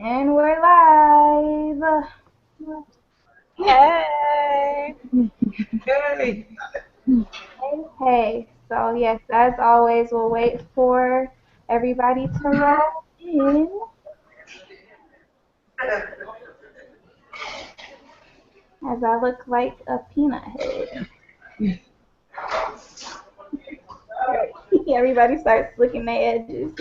And we're live. Hey. Hey. Hey. So, yes, as always, we'll wait for everybody to roll in. As I look like a peanut head. Everybody starts licking their edges.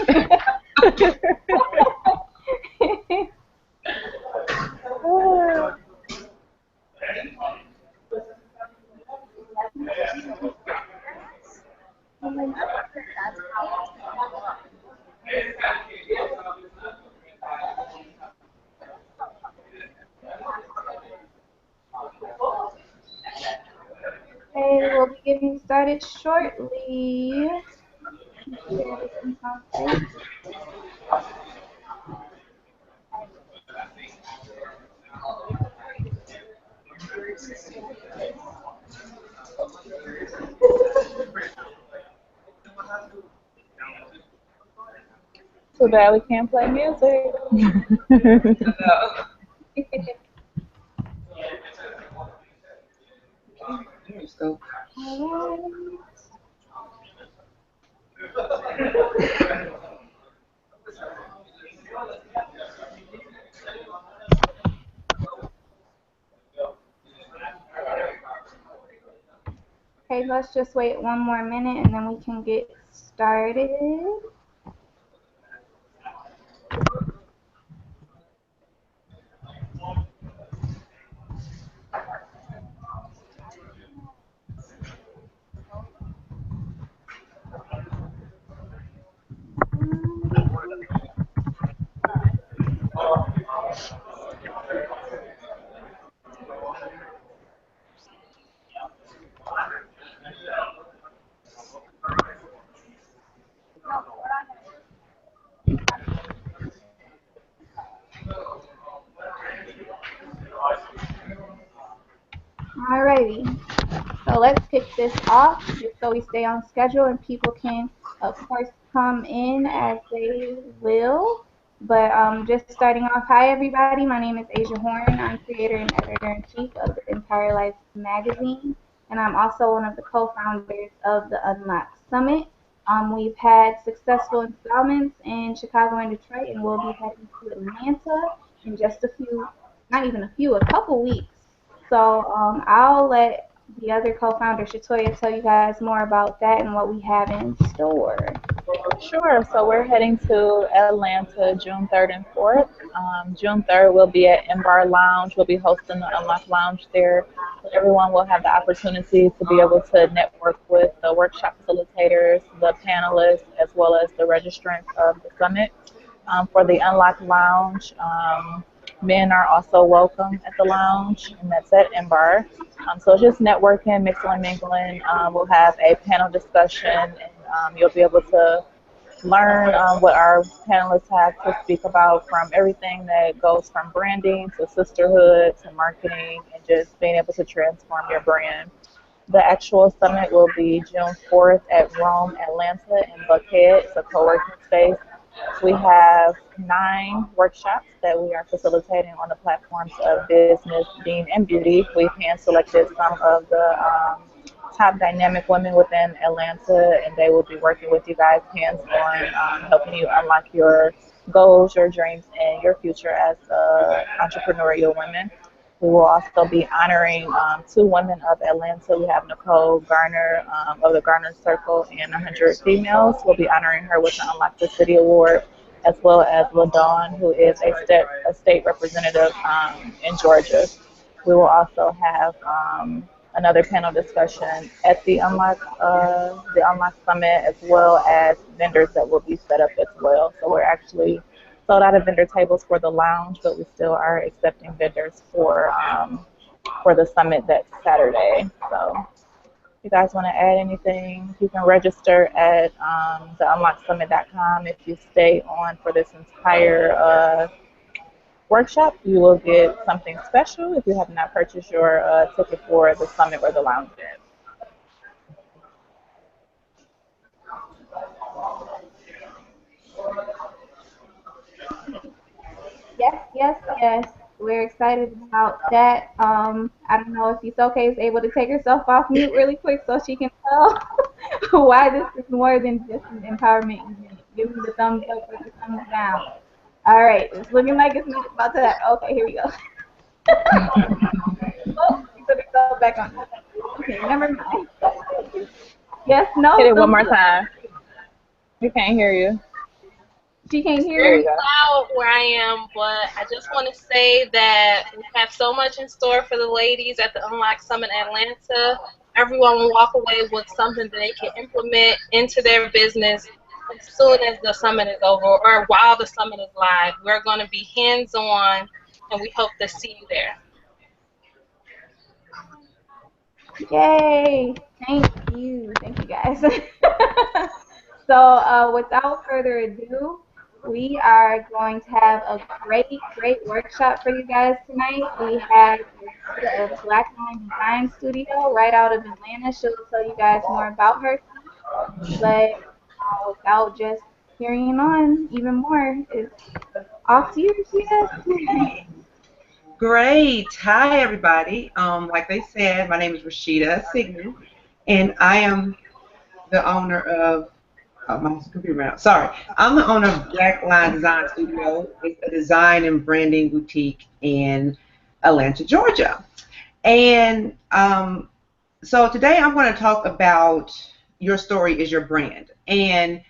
Okay, we'll be getting started shortly. Share this in some place. Too bad we can't play music. Let's go. All right. Okay, let's just wait one more minute and then we can get started. Alrighty, so let's kick this off just so we stay on schedule and people can, of course, come in as they will. But just starting off, hi everybody, my name is Asia Horn. I'm creator and editor-in-chief of the Entire Life magazine, and I'm also one of the co-founders of the Unlock Summit. We've had successful installments in Chicago and Detroit, and we'll be heading to Atlanta in just a few, not even a few, a couple weeks. So I'll let the other co-founder, Shatoya, tell you guys more about that and what we have in store. Sure. So we're heading to Atlanta June 3rd and 4th. June 3rd, we'll be at Bar Lounge. We'll be hosting the Unlock Lounge there. Everyone will have the opportunity to be able to network with the workshop facilitators, the panelists, as well as the registrants of the summit. For the Unlock Lounge, men are also welcome at the lounge, and that's at Bar. So it's just networking, mixing and mingling. We'll have a panel discussion, and you'll be able to learn what our panelists have to speak about, from everything that goes from branding to sisterhood to marketing and just being able to transform your brand. The actual summit will be June 4th at Rome, Atlanta in Buckhead. It's a co-working space. We have 9 workshops that we are facilitating on the platforms of business, being, and beauty. We've hand selected some of the top dynamic women within Atlanta, and they will be working with you guys hands on, helping you unlock your goals, your dreams, and your future as entrepreneurial women. We will also be honoring 2 women of Atlanta. We have Nicole Garner of the Garner Circle and 100 Females. We'll be honoring her with the Unlock the City Award, as well as LaDawn, who is a state representative in Georgia. We will also have another panel discussion at the Unlock Summit, as well as vendors that will be set up as well. So we're actually sold out of vendor tables for the lounge, but we still are accepting vendors for the summit that Saturday. So if you guys want to add anything, you can register at theunlocksummit.com. If you stay on for this entire workshop, you will get something special if you have not purchased your ticket for the summit or the lounge yet. Yes, Yes. We're excited about that. I don't know if Isoke is able to take herself off mute really quick so she can tell why this is more than just an empowerment event. Give me the thumbs up or the thumbs down. All right, it's looking like it's not about to happen. Okay, here we go. Oh, she put herself back on mute. Okay, never mind. Yes, Hit no, it one thumbs more up. time. We can't hear you. She can't It's There hear you very us. go. loud where I am, but I just want to say that we have so much in store for the ladies at the Unlock Summit Atlanta. Everyone will walk away with something that they can implement into their business as soon as the summit is over or while the summit is live. We're going to be hands-on, and we hope to see you there. Yay! Thank you guys. So, without further ado, we are going to have a great workshop for you guys tonight. We have Rashida of Blackline Design Studio right out of Atlanta. She'll tell you guys more about herself. But without just carrying on even more, it's off to you, Rashida. Great. Hi, everybody. Like they said, my name is Rashida Sigmond, and I am the owner of. Oh, my computer ran out. Sorry. I'm the owner of Black Line Design Studio. It's a design and branding boutique in Atlanta, Georgia. And so today I'm going to talk about your story is your brand. And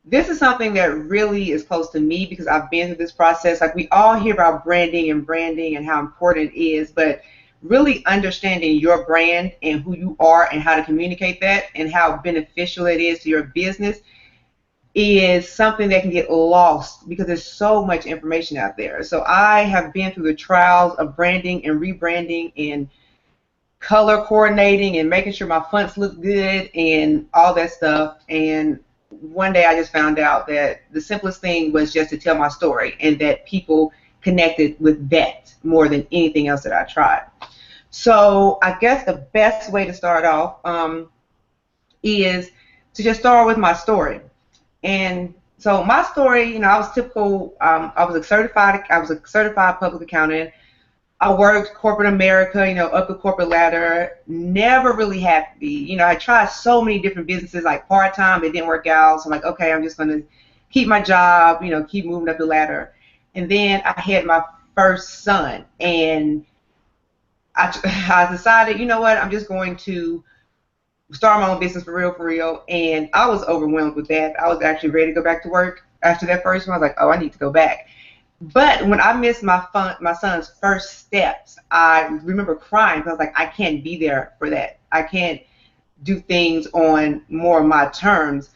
this is something that really is close to me because I've been through this process. Like we all hear about branding and how important it is, but really understanding your brand and who you are and how to communicate that and how beneficial it is to your business is something that can get lost because there's so much information out there. So I have been through the trials of branding and rebranding and color coordinating and making sure my fonts look good and all that stuff. And one day I just found out that the simplest thing was just to tell my story and that people connected with that more than anything else that I tried. So I guess the best way to start off is to just start with my story. And so my story, I was typical. I was a certified public accountant. I worked corporate America, up the corporate ladder, never really happy. I tried so many different businesses, like part-time, it didn't work out. So I'm like, okay, I'm just going to keep my job, keep moving up the ladder. And then I had my first son, and I decided, you know what, I'm just going to start my own business for real. And I was overwhelmed with that. I was actually ready to go back to work after that first one. I was like, oh, I need to go back. But when I missed my son's first steps, I remember crying because I was like, I can't be there for that. I can't do things on more of my terms.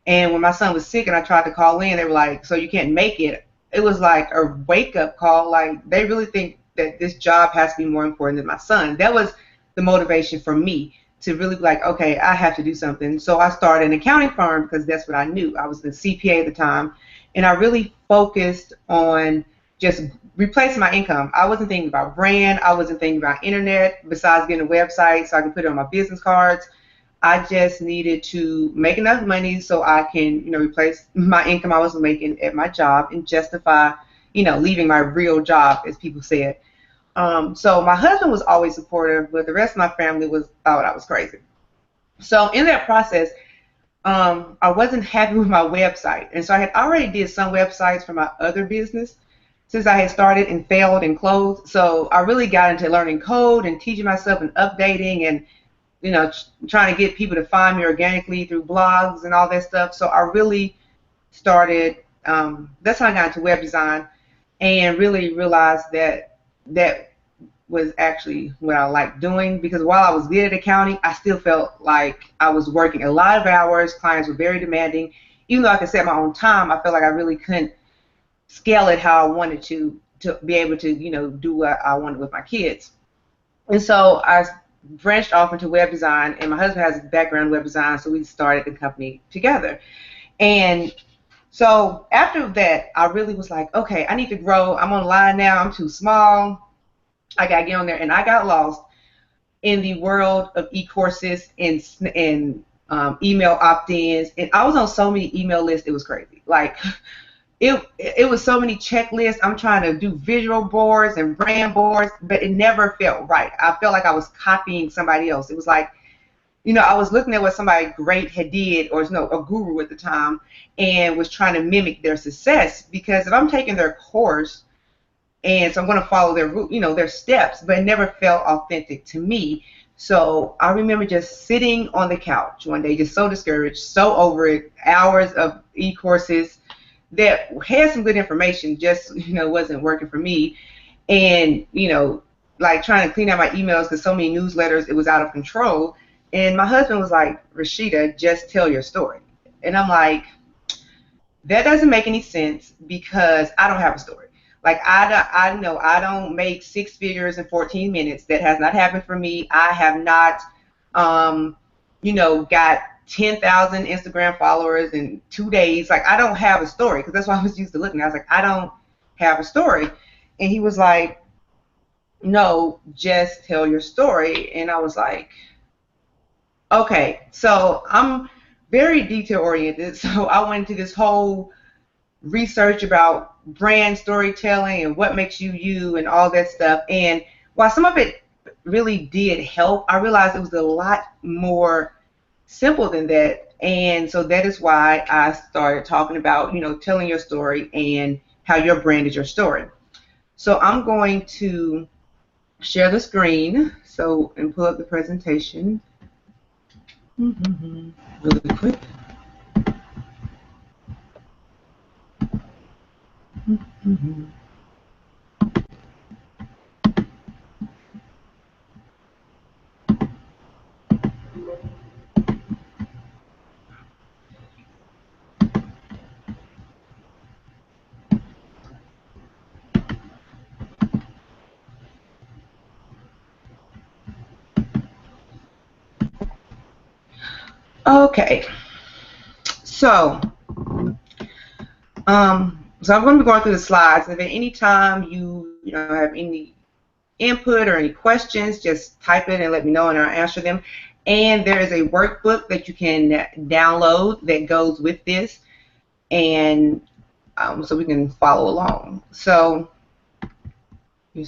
And when my son was sick and I tried to call in, they were like, so you can't make it. It was like a wake-up call. Like, they really think that this job has to be more important than my son. That was the motivation for me to really be like, okay, I have to do something. So I started an accounting firm because that's what I knew. I was the CPA at the time. And I really focused on just replacing my income. I wasn't thinking about brand. I wasn't thinking about internet besides getting a website so I could put it on my business cards. I just needed to make enough money so I can, replace my income I was making at my job and justify, leaving my real job, as people said. So my husband was always supportive, but the rest of my family thought I was crazy. So in that process, I wasn't happy with my website. And so I had already did some websites for my other business since I had started and failed and closed. So I really got into learning code and teaching myself and updating and, trying to get people to find me organically through blogs and all that stuff. So I really started, that's how I got into web design and really realized that was actually what I liked doing because while I was good at accounting, I still felt like I was working a lot of hours. Clients were very demanding. Even though I could set my own time, I felt like I really couldn't scale it how I wanted to be able to, do what I wanted with my kids. And so I branched off into web design, and my husband has a background in web design, so we started the company together. And so after that, I really was like, okay, I need to grow. I'm online now. I'm too small. I got to get on there, and I got lost in the world of e-courses and email opt-ins, and I was on so many email lists, it was crazy. Like, it was so many checklists. I'm trying to do visual boards and brand boards, but it never felt right. I felt like I was copying somebody else. It was like, I was looking at what somebody great had did, or a guru at the time, and was trying to mimic their success. Because if I'm taking their course, and so I'm going to follow their steps, but it never felt authentic to me. So I remember just sitting on the couch one day, just so discouraged, so over it, hours of e-courses that had some good information, just, wasn't working for me. And, like trying to clean out my emails because so many newsletters, it was out of control. And my husband was like, Rashida, just tell your story. And I'm like, that doesn't make any sense because I don't have a story. Like, I know I don't make 6 figures in 14 minutes. That has not happened for me. I have not, got 10,000 Instagram followers in 2 days. Like, I don't have a story, because that's why I was used to looking. I was like, I don't have a story. And he was like, no, just tell your story. And I was like, okay. So I'm very detail oriented. So I went into this whole research about brand storytelling and what makes you you and all that stuff. And while some of it really did help, I realized it was a lot more simple than that. And so that is why I started talking about, telling your story and how your brand is your story. So I'm going to share the screen and pull up the presentation really quick. Okay, so so I'm going to be going through the slides, and at any time you have any input or any questions, just type it and let me know, and I'll answer them. And there is a workbook that you can download that goes with this, and so we can follow along. So we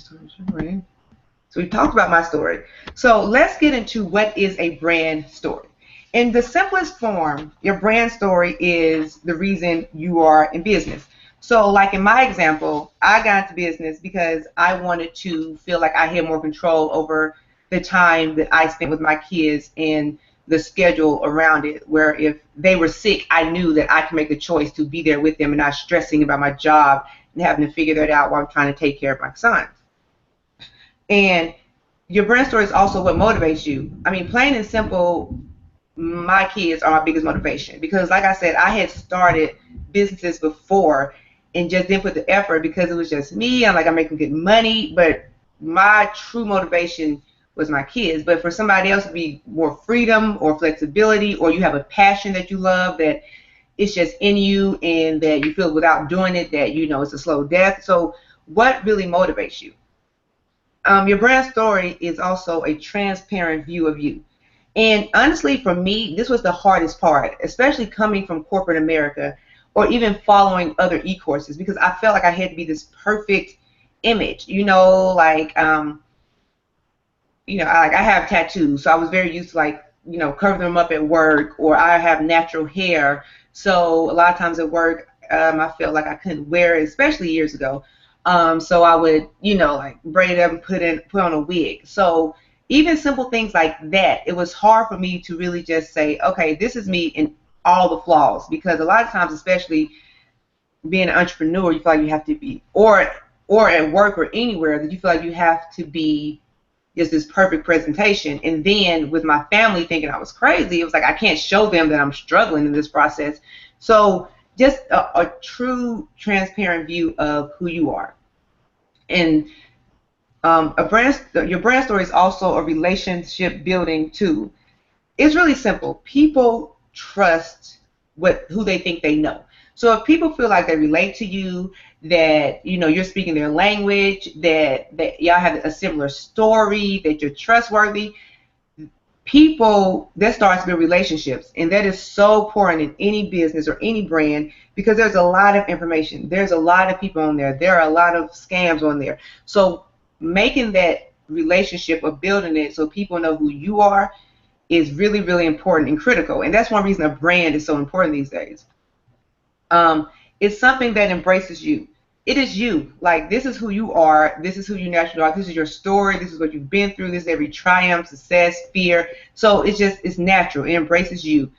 talked about my story. So let's get into what is a brand story. In the simplest form, your brand story is the reason you are in business. So like in my example, I got into business because I wanted to feel like I had more control over the time that I spent with my kids and the schedule around it, where if they were sick, I knew that I could make the choice to be there with them and not stressing about my job and having to figure that out while I'm trying to take care of my son. And your brand story is also what motivates you. I mean, plain and simple, my kids are my biggest motivation, because like I said, I had started businesses before and just didn't put the effort because it was just me. I'm making good money, but my true motivation was my kids. But for somebody else to be more freedom or flexibility, or you have a passion that you love that it's just in you and that you feel without doing it that it's a slow death. So what really motivates you? Your brand story is also a transparent view of you. And honestly, for me, this was the hardest part, especially coming from corporate America or even following other e-courses, because I felt like I had to be this perfect image, like I have tattoos, so I was very used to covering them up at work, or I have natural hair, so a lot of times at work I felt like I couldn't wear it, especially years ago. So I would braid it up and put on a wig. So even simple things like that, it was hard for me to really just say, okay, this is me in all the flaws, because a lot of times, especially being an entrepreneur, you feel like you have to be, or at work or anywhere, that you feel like you have to be just this perfect presentation. And then with my family thinking I was crazy, it was like I can't show them that I'm struggling in this process. So just a true transparent view of who you are. And your brand story is also a relationship building tool. It's really simple. People trust who they think they know. So if people feel like they relate to you, that you're speaking their language, that y'all have a similar story, that you're trustworthy, people, that starts with relationships, and that is so important in any business or any brand, because there's a lot of information, there's a lot of people on there, there are a lot of scams on there. So making that relationship or building it so people know who you are is really, really important and critical, and that's one reason a brand is so important these days. It's something that embraces you. It is you. Like, this is who you are. This is who you naturally are. This is your story. This is what you've been through. This is every triumph, success, fear. So it's natural. It embraces you.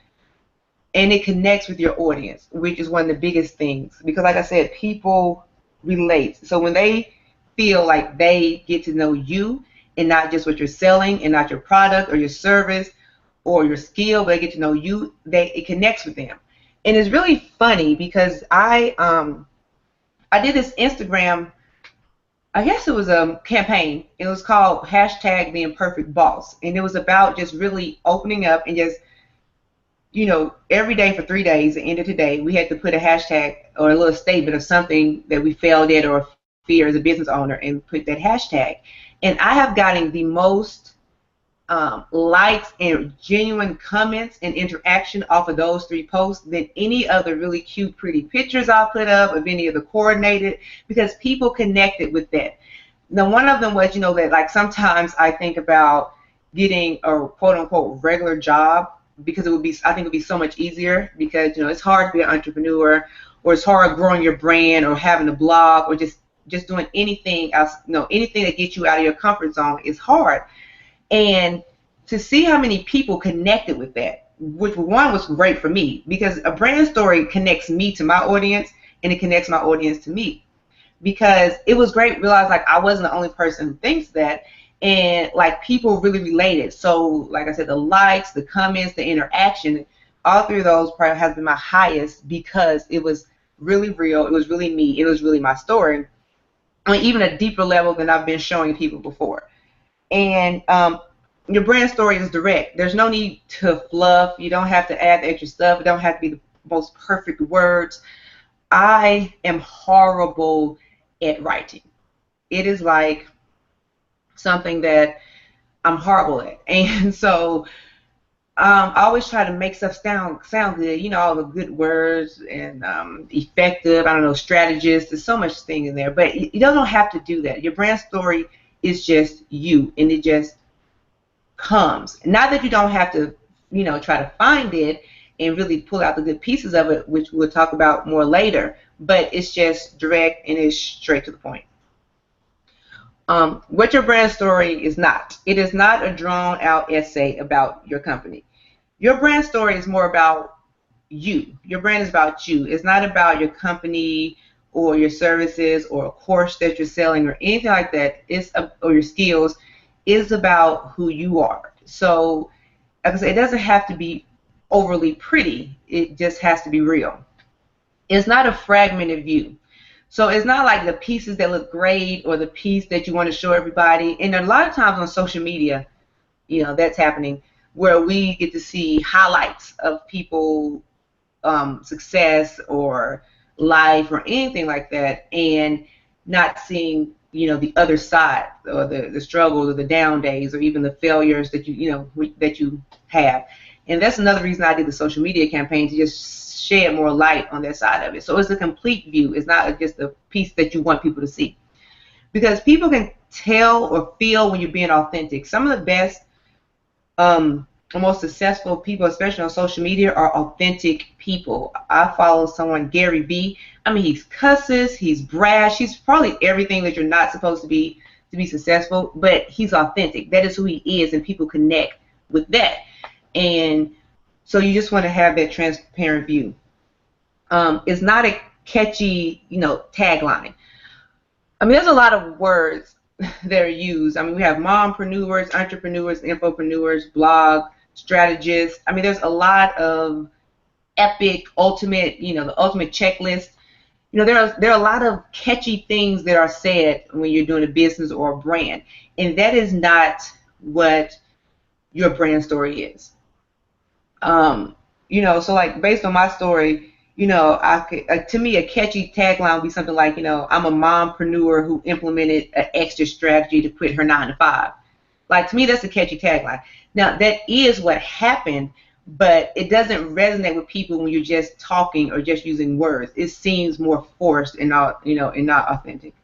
And it connects with your audience, which is one of the biggest things. Because like I said, people relate. So when they feel like they get to know you and not just what you're selling and not your product or your service or your skill, but they get to know you, it connects with them. And it's really funny because I did this Instagram, I guess it was a campaign. It was called hashtag the imperfect boss. And it was about just really opening up and just, every day for 3 days, the end of today, we had to put a hashtag or a little statement of something that we failed at or fear as a business owner and put that hashtag. And I have gotten the most likes and genuine comments and interaction off of those 3 posts than any other really cute, pretty pictures I put up of any of the coordinated, because people connected with that. Now, one of them was, that like sometimes I think about getting a quote unquote regular job, because I think it would be so much easier, because it's hard to be an entrepreneur, or it's hard growing your brand or having a blog or just doing anything else, anything that gets you out of your comfort zone is hard. And to see how many people connected with that, which one was great for me, because a brand story connects me to my audience and it connects my audience to me. Because it was great to realize like I wasn't the only person who thinks that, and like people really related. So like I said, the likes, the comments, the interaction, all 3 of those probably has been my highest, because it was really real, it was really me, it was really my story, on even a deeper level than I've been showing people before. And your brand story is direct. There's no need to fluff. You don't have to add the extra stuff. It don't have to be the most perfect words. I am horrible at writing. It is like something that I'm horrible at. And so I always try to make stuff sound good, all the good words and effective, I don't know, strategist. There's so much thing in there. But you don't have to do that. Your brand story is just you, and it just comes. Not that you don't have to, try to find it and really pull out the good pieces of it, which we'll talk about more later, but it's just direct and it's straight to the point. What your brand story is not. It is not a drawn out essay about your company. Your brand story is more about you. Your brand is about you. It's not about your company or your services or a course that you're selling or anything like that. Or your skills. It's about who you are. So, like I said, it doesn't have to be overly pretty. It just has to be real. It's not a fragmented view. So it's not like the pieces that look great or the piece that you want to show everybody. And a lot of times on social media, that's happening, where we get to see highlights of people, success or life or anything like that, and not seeing the other side, or the struggles or the down days or even the failures that that you have. And that's another reason I did the social media campaign, to just shed more light on that side of it. So it's a complete view. It's not just a piece that you want people to see, because people can tell or feel when you're being authentic. Some of the best most successful people, especially on social media, are authentic people. I follow someone, Gary V. I mean, he's cusses, he's brash, he's probably everything that you're not supposed to be successful, but he's authentic. That is who he is, and people connect with that. And so you just want to have that transparent view. It's not a catchy, tagline. I mean, there's a lot of words that are used. I mean, we have mompreneurs, entrepreneurs, infopreneurs, blog strategists. I mean, there's a lot of epic, ultimate, the ultimate checklist. There are a lot of catchy things that are said when you're doing a business or a brand, and that is not what your brand story is. So like based on my story, to me a catchy tagline would be something like, I'm a mompreneur who implemented an extra strategy to quit her 9 to 5. Like, to me, that's a catchy tagline. Now, that is what happened, but it doesn't resonate with people when you're just talking or just using words. It seems more forced and not, and not authentic.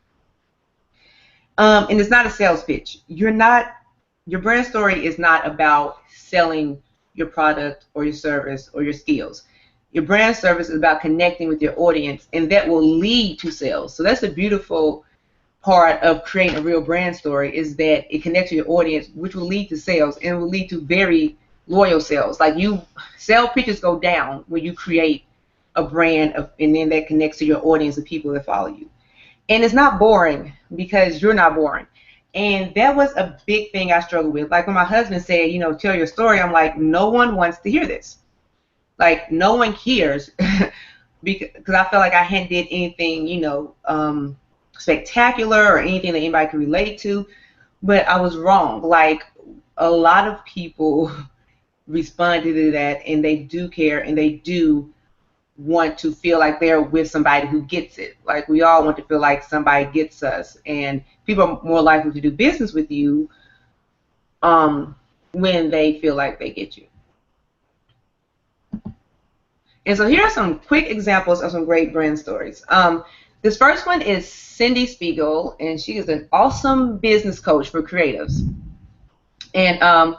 And it's not a sales pitch. Your brand story is not about selling your product or your service or your skills. Your brand service is about connecting with your audience, and that will lead to sales. So that's the beautiful part of creating a real brand story, is that it connects to your audience, which will lead to sales, and it will lead to very loyal sales. Like, sell pitches go down when you create a brand and then that connects to your audience of people that follow you. And it's not boring, because you're not boring. And that was a big thing I struggled with. Like, when my husband said, tell your story, I'm like, no one wants to hear this. Like, no one cares because I felt like I hadn't did anything, spectacular or anything that anybody could relate to. But I was wrong. Like, a lot of people responded to that, and they do care, and they do want to feel like they're with somebody who gets it. Like, we all want to feel like somebody gets us, and people are more likely to do business with you when they feel like they get you. And so here are some quick examples of some great brand stories. This first one is Cindy Spiegel, and she is an awesome business coach for creatives. And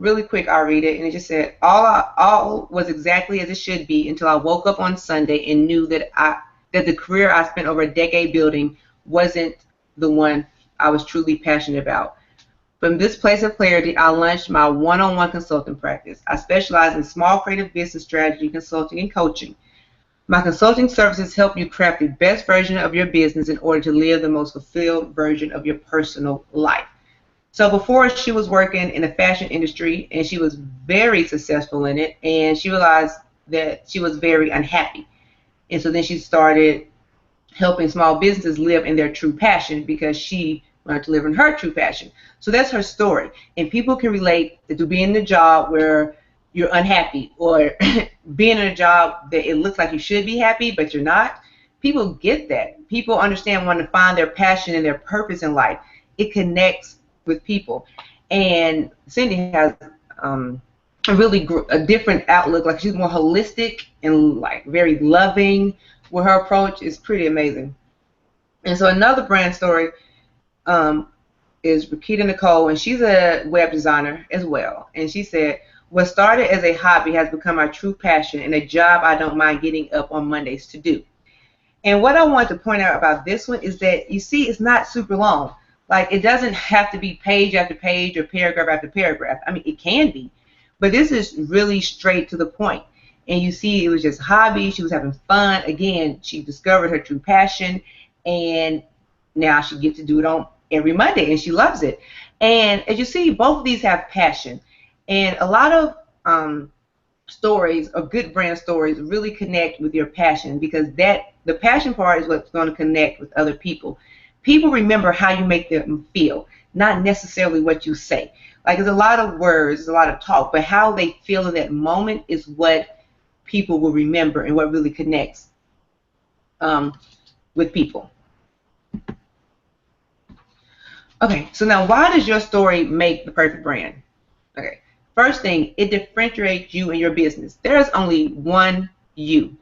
really quick, I'll read it. And it just said, all was exactly as it should be until I woke up on Sunday and knew that the career I spent over a decade building wasn't the one I was truly passionate about. From this place of clarity, I launched my one-on-one consulting practice. I specialize in small creative business strategy, consulting, and coaching. My consulting services help you craft the best version of your business in order to live the most fulfilled version of your personal life. So before, she was working in the fashion industry, and she was very successful in it, and she realized that she was very unhappy. And so then she started helping small businesses live in their true passion, because she learned to live in her true passion. So that's her story. And people can relate to being in a job where you're unhappy, or being in a job that it looks like you should be happy, but you're not. People get that. People understand wanting to find their passion and their purpose in life. It connects with people. And Cindy has a different outlook. Like, she's more holistic and like very loving with her approach. Is pretty amazing. And so another brand story is Rashida Nicole, and she's a web designer as well. And she said, what started as a hobby has become my true passion and a job I don't mind getting up on Mondays to do. And what I want to point out about this one is that, you see, it's not super long. Like, it doesn't have to be page after page or paragraph after paragraph. I mean, it can be, but this is really straight to the point. And you see, it was just a hobby. She was having fun. Again, she discovered her true passion, and now she gets to do it on every Monday, and she loves it. And as you see, both of these have passion. And a lot of stories, or good brand stories, really connect with your passion, because the passion part is what's going to connect with other people. People remember how you make them feel, not necessarily what you say. Like, there's a lot of words, there's a lot of talk, but how they feel in that moment is what people will remember, and what really connects with people. Okay, so now, why does your story make the perfect brand? Okay, first thing, it differentiates you and your business. There's only one you.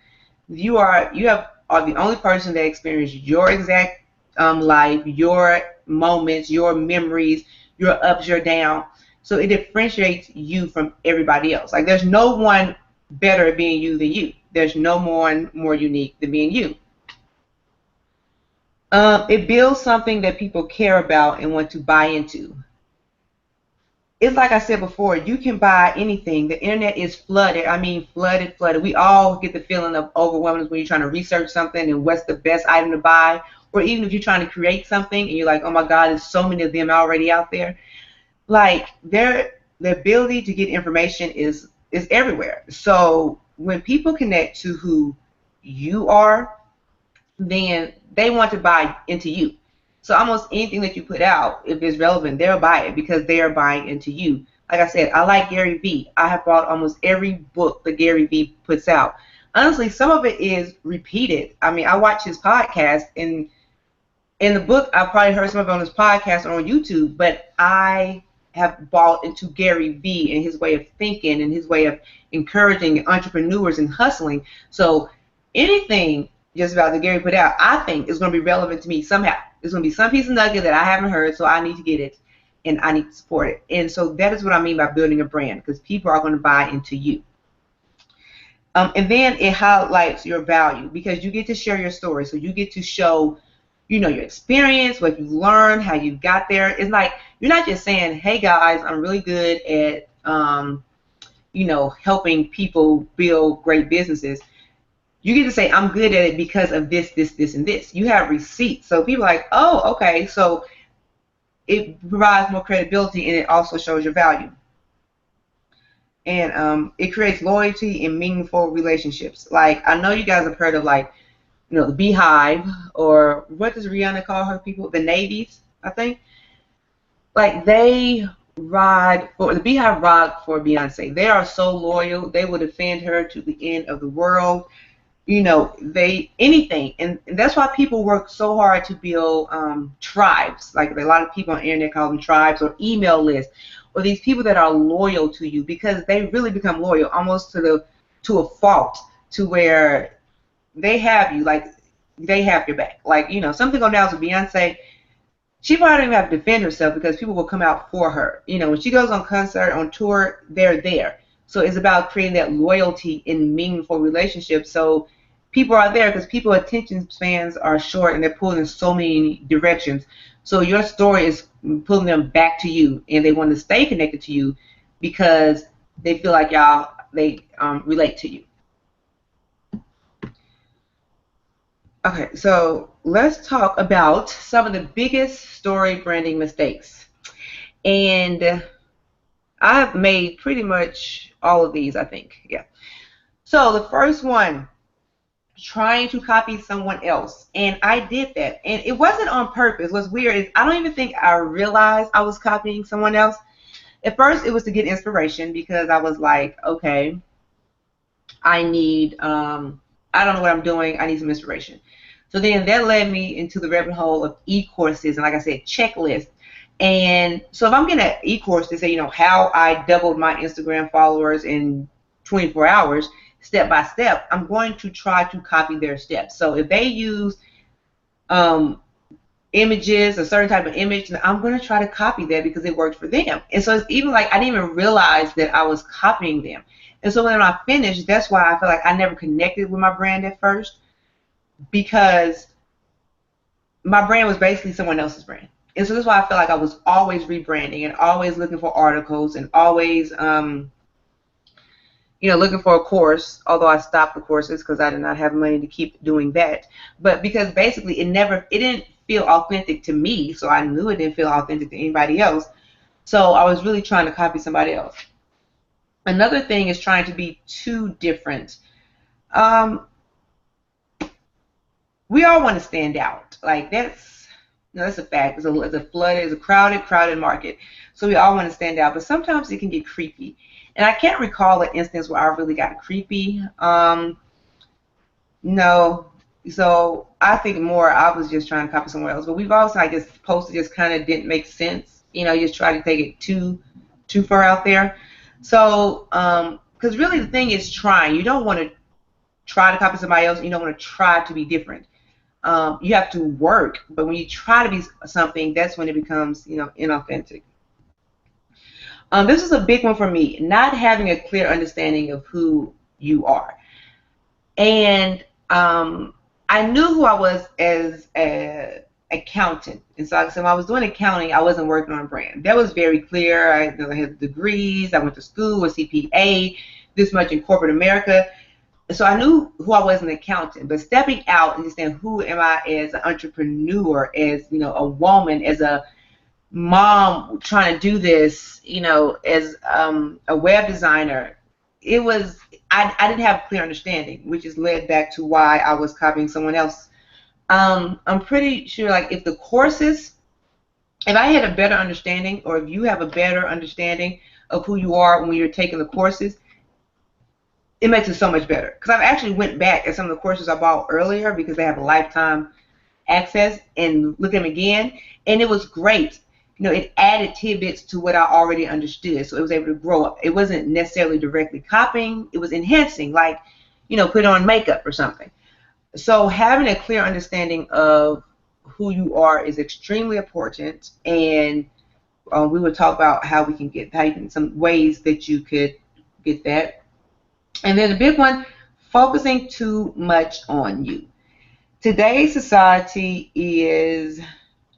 You are the only person that experienced your exact life, your moments, your memories, your ups, your downs. So it differentiates you from everybody else. Like, there's no one better at being you than you. There's no one more unique than being you. It builds something that people care about and want to buy into. It's like I said before, you can buy anything. The internet is flooded. I mean, flooded. We all get the feeling of overwhelming when you're trying to research something and what's the best item to buy. Or even if you're trying to create something and you're like, oh my God, there's so many of them already out there. Like, the ability to get information is everywhere. So when people connect to who you are, then they want to buy into you. So almost anything that you put out, if it's relevant, they'll buy it because they are buying into you. Like I said, I like Gary Vee. I have bought almost every book that Gary Vee puts out. Honestly, some of it is repeated. I mean, I watch his podcast, and in the book, I probably heard some of it on his podcast or on YouTube, but I have bought into Gary Vee and his way of thinking and his way of encouraging entrepreneurs and hustling. So anything just about that Gary put out, I think is going to be relevant to me somehow. There's going to be some piece of nugget that I haven't heard, so I need to get it and I need to support it. And so that is what I mean by building a brand, because people are going to buy into you. And then it highlights your value because you get to share your story. So you get to show, you know, your experience, what you learned, how you got there. It's like you're not just saying, hey guys, I'm really good at, you know, helping people build great businesses. You get to say, I'm good at it because of this, this, this, and this. You have receipts. So people are like, oh, okay. So it provides more credibility and it also shows your value. And it creates loyalty and meaningful relationships. Like, I know you guys have heard of, like, you know, the Beehive, or what does Rihanna call her people? The Navies, I think. Like, they ride for, the Beehive ride for Beyonce. They are so loyal. They will defend her to the end of the world. You know, anything. And that's why people work so hard to build tribes. Like, a lot of people on the internet call them tribes, or email lists, or these people that are loyal to you, because they really become loyal almost to a fault, to where they have you, like, they have your back. Like, you know, something go down with Beyonce, she probably don't even have to defend herself because people will come out for her. You know, when she goes on concert, on tour, they're there. So it's about creating that loyalty in meaningful relationships. So people are there because people's attention spans are short and they're pulling in so many directions. So your story is pulling them back to you, and they want to stay connected to you because they feel like they relate to you. Okay, so let's talk about some of the biggest story branding mistakes. And I've made pretty much all of these, I think. Yeah. So the first one, trying to copy someone else. And I did that. And it wasn't on purpose. What's weird is I don't even think I realized I was copying someone else. At first, it was to get inspiration because I was like, okay, I need, I don't know what I'm doing. I need some inspiration. So then that led me into the rabbit hole of e-courses and, like I said, checklists. And so if I'm getting an e-course to say, you know, how I doubled my Instagram followers in 24 hours, step by step, I'm going to try to copy their steps. So if they use images, a certain type of image, I'm going to try to copy that because it worked for them. And so it's even like I didn't even realize that I was copying them. And so when I finished, that's why I feel like I never connected with my brand at first, because my brand was basically someone else's brand. And so that's why I feel like I was always rebranding and always looking for articles and always you know, looking for a course, although I stopped the courses because I did not have money to keep doing that. But because basically it didn't feel authentic to me, so I knew it didn't feel authentic to anybody else. So I was really trying to copy somebody else. Another thing is trying to be too different. We all want to stand out. Like, that's a fact. It's a crowded market. So we all want to stand out, but sometimes it can get creepy. And I can't recall an instance where I really got creepy. No. So I think more I was just trying to copy somewhere else. But we've also, I guess, posted just kind of didn't make sense. You know, you just try to take it too far out there. So, because really the thing is trying. You don't want to try to copy somebody else. You don't want to try to be different. You have to work. But when you try to be something, that's when it becomes, you know, inauthentic. This is a big one for me, not having a clear understanding of who you are. And I knew who I was as an accountant. And so when I was doing accounting, I wasn't working on a brand. That was very clear. I had degrees. I went to school with CPA, this much in corporate America. So I knew who I was as an accountant. But stepping out and just saying, who am I as an entrepreneur, as, you know, a woman, as a mom trying to do this, you know, as a web designer, I didn't have a clear understanding, which has led back to why I was copying someone else. I'm pretty sure, like, if I had a better understanding, or if you have a better understanding of who you are when you're taking the courses, it makes it so much better. Because I've actually went back at some of the courses I bought earlier because they have a lifetime access and look at them again, and it was great. it added tidbits to what I already understood. So it was able to grow up. It wasn't necessarily directly copying. It was enhancing, like, put on makeup or something. So having a clear understanding of who you are is extremely important. And we will talk about how you can some ways that you could get that. And then the big one, focusing too much on you. Today's society is,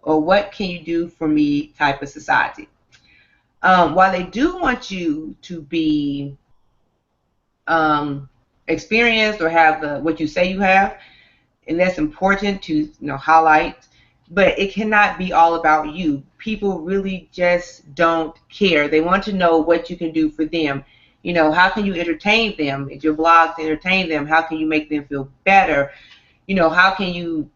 or what can you do for me type of society. While they do want you to be experienced or have what you say you have, and that's important to highlight, but it cannot be all about you. People really just don't care. They want to know what you can do for them. How can you entertain them? Is your blog to entertain them? How can you make them feel better? How can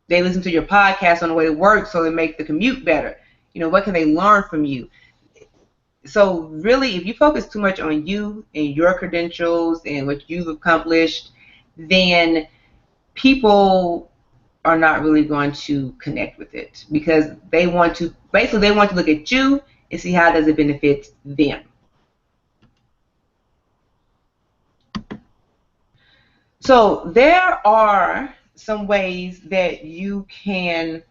they listen to your podcast on the way to work so they make the commute better? What can they learn from you? So really, if you focus too much on you and your credentials and what you've accomplished, then people are not really going to connect with it, because they want to look at you and see how does it benefit them. So there are some ways that you can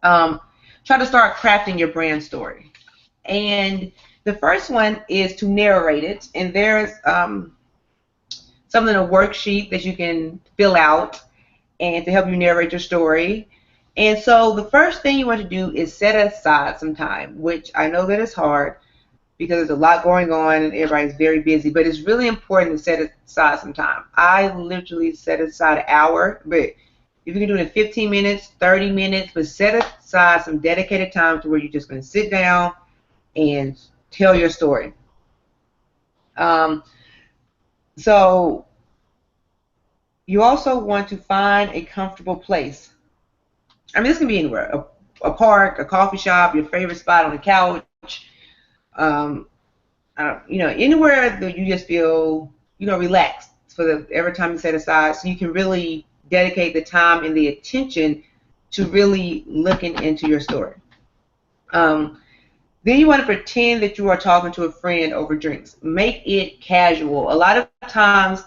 try to start crafting your brand story. And the first one is to narrate it. And there's something, a worksheet that you can fill out and to help you narrate your story. And so the first thing you want to do is set aside some time, which I know that is hard because there's a lot going on and everybody's very busy, but it's really important to set aside some time. I literally set aside an hour, but if you can do it in 15 minutes, 30 minutes, but set aside some dedicated time to where you're just going to sit down and tell your story. So you also want to find a comfortable place. I mean, this can be anywhere, a park, a coffee shop, your favorite spot on the couch, anywhere that you just feel, relaxed for every time you set aside, so you can really dedicate the time and the attention to really looking into your story. Then you want to pretend that you are talking to a friend over drinks. Make it casual. A lot of times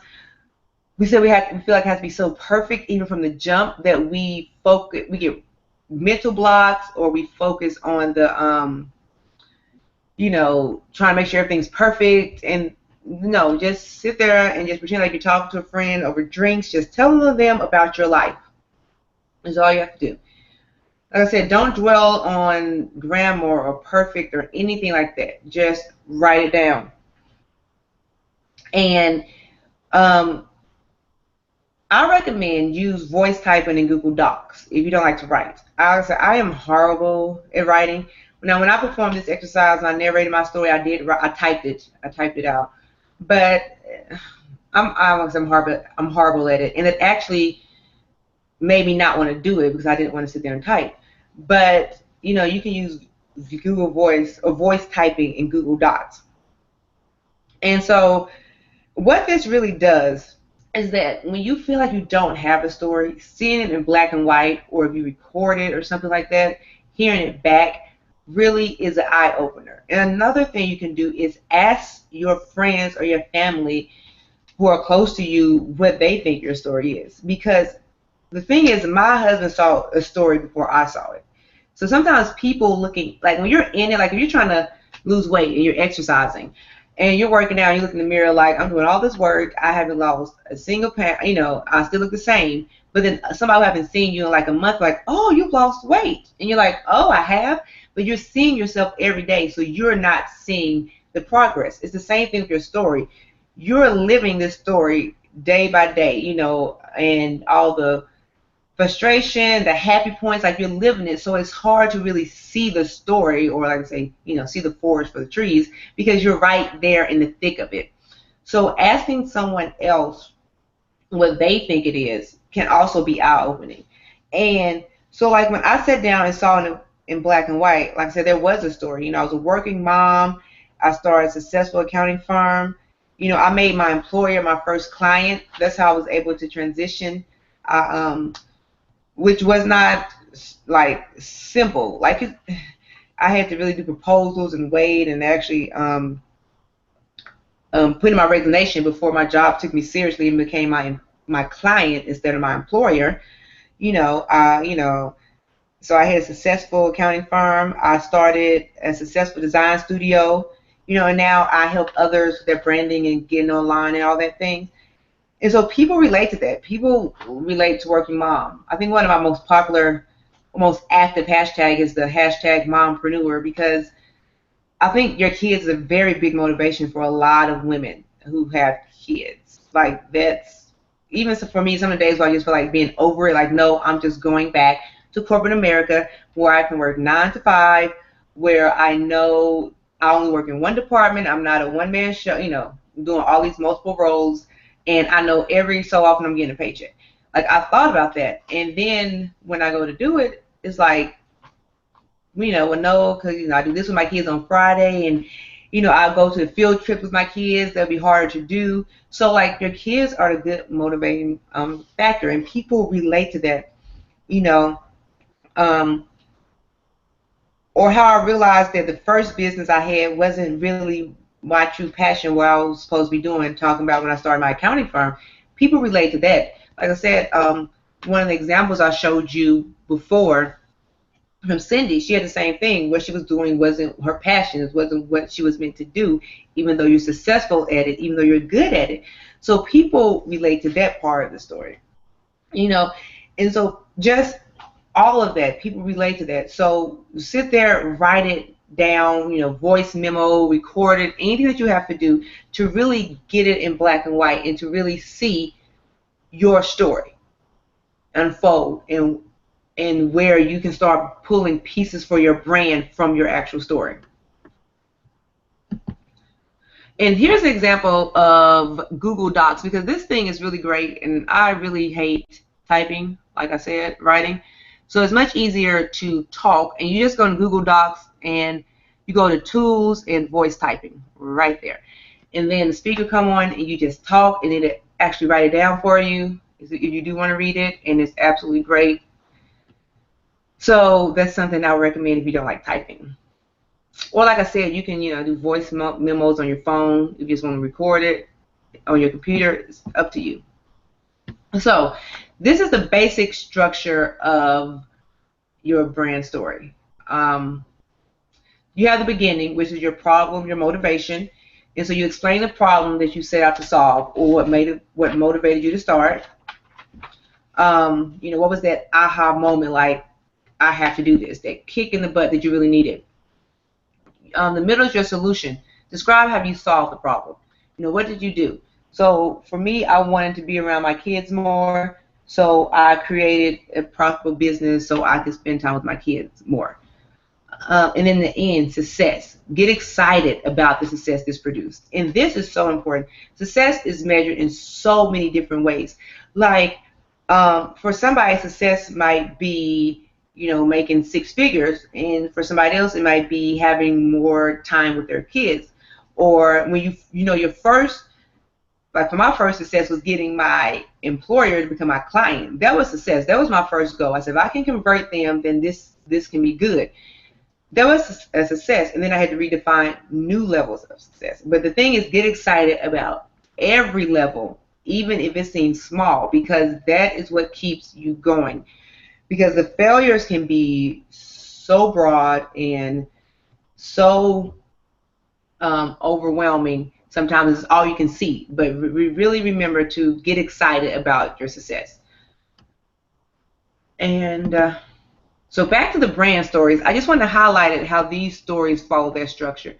we feel like it has to be so perfect even from the jump that we get mental blocks, or we focus on the trying to make sure everything's perfect. And no, just sit there and just pretend like you're talking to a friend over drinks. Just tell them about your life. That's all you have to do. Like I said, don't dwell on grammar or perfect or anything like that. Just write it down. And I recommend use voice typing in Google Docs if you don't like to write. I am horrible at writing. Now, when I performed this exercise and I narrated my story, I typed it out. But I'm horrible at it, and it actually made me not want to do it because I didn't want to sit there and type. But you can use Google Voice or voice typing in Google Docs. And so what this really does is that when you feel like you don't have a story, seeing it in black and white, or if you record it or something like that, hearing it back really is an eye-opener. And another thing you can do is ask your friends or your family who are close to you what they think your story is. Because the thing is, my husband saw a story before I saw it. So sometimes people looking, like when you're in it, like if you're trying to lose weight and you're exercising and you're working out, you look in the mirror like, I'm doing all this work, I haven't lost a single pound, I still look the same. But then somebody who haven't seen you in like a month, like, oh, you've lost weight. And you're like, oh, I have. But you're seeing yourself every day, so you're not seeing the progress. It's the same thing with your story. You're living this story day by day, and all the frustration, the happy points, like you're living it. So it's hard to really see the story, or like I say, see the forest for the trees, because you're right there in the thick of it. So asking someone else what they think it is can also be eye-opening. And so like when I sat down and saw it in black and white, like I said, there was a story. I was a working mom. I started a successful accounting firm. I made my employer my first client. That's how I was able to transition, which was not like simple. Like I had to really do proposals and wait and actually put in my resignation before my job took me seriously and became my client instead of my employer. So I had a successful accounting firm. I started a successful design studio. And now I help others with their branding and getting online and all that thing. And so people relate to that. People relate to working mom. I think one of my most popular, most active hashtag is the hashtag mompreneur, because I think your kids is a very big motivation for a lot of women who have kids. Like that's even for me, some of the days where I just feel like being over it, like no, I'm just going back to corporate America where I can work 9 to 5, where I know I only work in one department. I'm not a one-man show, doing all these multiple roles, and I know every so often I'm getting a paycheck. Like I thought about that, and then when I go to do it, it's like, well, no, because I do this with my kids on Friday, and I'll go to the field trip with my kids. That'll be harder to do. So like your kids are a good motivating factor, and people relate to that. Um, or how I realized that the first business I had wasn't really my true passion, what I was supposed to be doing, talking about when I started my accounting firm. People relate to that. Like I said, one of the examples I showed you before from Cindy, she had the same thing. What she was doing wasn't her passion. It wasn't what she was meant to do, even though you're successful at it, even though you're good at it. So people relate to that part of the story, and so just all of that, people relate to that. So sit there, write it down, voice memo, record it, anything that you have to do to really get it in black and white and to really see your story unfold and where you can start pulling pieces for your brand from your actual story. And here's an example of Google Docs, because this thing is really great, and I really hate typing, like I said, writing. So it's much easier to talk, and you just go to Google Docs and you go to tools and voice typing right there. And then the speaker come on and you just talk, and it actually write it down for you if you do want to read it, and it's absolutely great. So that's something I would recommend if you don't like typing. Or like I said, you can do voice memos on your phone. If you just want to record it on your computer, it's up to you. So this is the basic structure of your brand story. You have the beginning, which is your problem, your motivation. And so you explain the problem that you set out to solve, or what motivated you to start. What was that aha moment, like I have to do this, that kick in the butt that you really needed. The middle is your solution. Describe how you solved the problem. What did you do? So for me, I wanted to be around my kids more, so I created a profitable business so I could spend time with my kids more. And in the end, success. Get excited about the success that's produced. And this is so important. Success is measured in so many different ways. Like for somebody, success might be making 6 figures, and for somebody else it might be having more time with their kids. Or when your first, like for my first success was getting my employer to become my client. That was success. That was my first goal. I said, if I can convert them, then this can be good. That was a success, and then I had to redefine new levels of success. But the thing is, get excited about every level, even if it seems small, because that is what keeps you going. Because the failures can be so broad and so overwhelming. Sometimes it's all you can see. But really remember to get excited about your success. And so back to the brand stories. I just want to highlight how these stories follow their structure.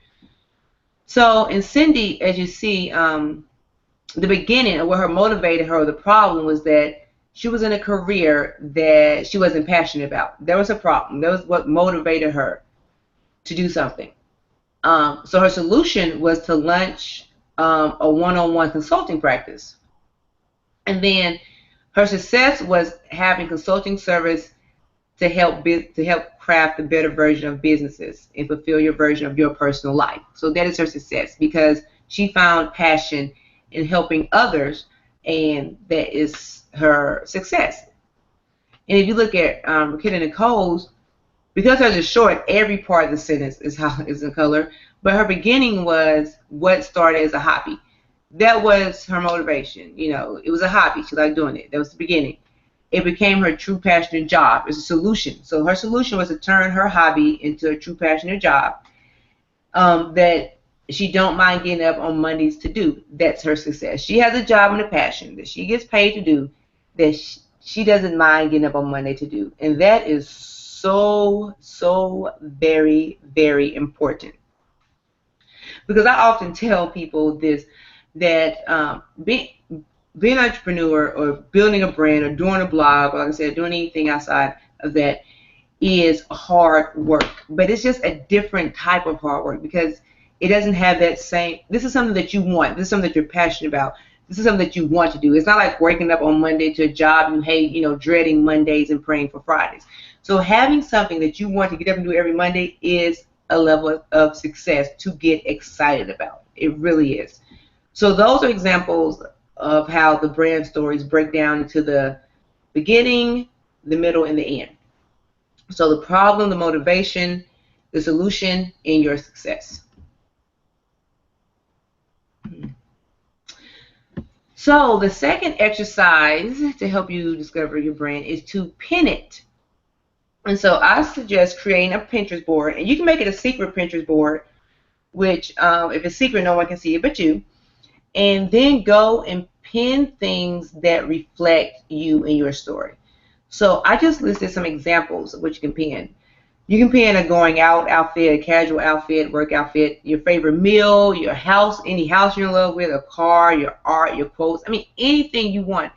So in Cindy, as you see, the beginning of what her motivated her, the problem was that she was in a career that she wasn't passionate about. There was a problem. That was what motivated her to do something. So her solution was to launch a one-on-one consulting practice. And then her success was having consulting service to help craft a better version of businesses and fulfill your version of your personal life. So that is her success, because she found passion in helping others, and that is her success. And if you look at Kid and Nicole's, because hers is short, every part of the sentence is in color. But her beginning was what started as a hobby. That was her motivation. You know, it was a hobby. She liked doing it. That was the beginning. It became her true passion and job. It's a solution. So her solution was to turn her hobby into a true passion and job that she don't mind getting up on Mondays to do. That's her success. She has a job and a passion that she gets paid to do that she doesn't mind getting up on Monday to do. And that is so, so very, very important. Because I often tell people this, that being an entrepreneur or building a brand or doing a blog, or like I said, doing anything outside of that is hard work. But it's just a different type of hard work because it doesn't have that same, this is something that you want. This is something that you're passionate about. This is something that you want to do. It's not like waking up on Monday to a job you hate, you know, dreading Mondays and praying for Fridays. So having something that you want to get up and do every Monday is a level of success to get excited about. It really is. So those are examples of how the brand stories break down into the beginning, the middle, and the end. So the problem, the motivation, the solution, and your success. So the second exercise to help you discover your brand is to pin it. And so I suggest creating a Pinterest board, and you can make it a secret Pinterest board, which if it's secret, no one can see it but you. And then go and pin things that reflect you and your story. So I just listed some examples of what you can pin. You can pin a going out outfit, a casual outfit, work outfit, your favorite meal, your house, any house you're in love with, a car, your art, your quotes. I mean, anything you want.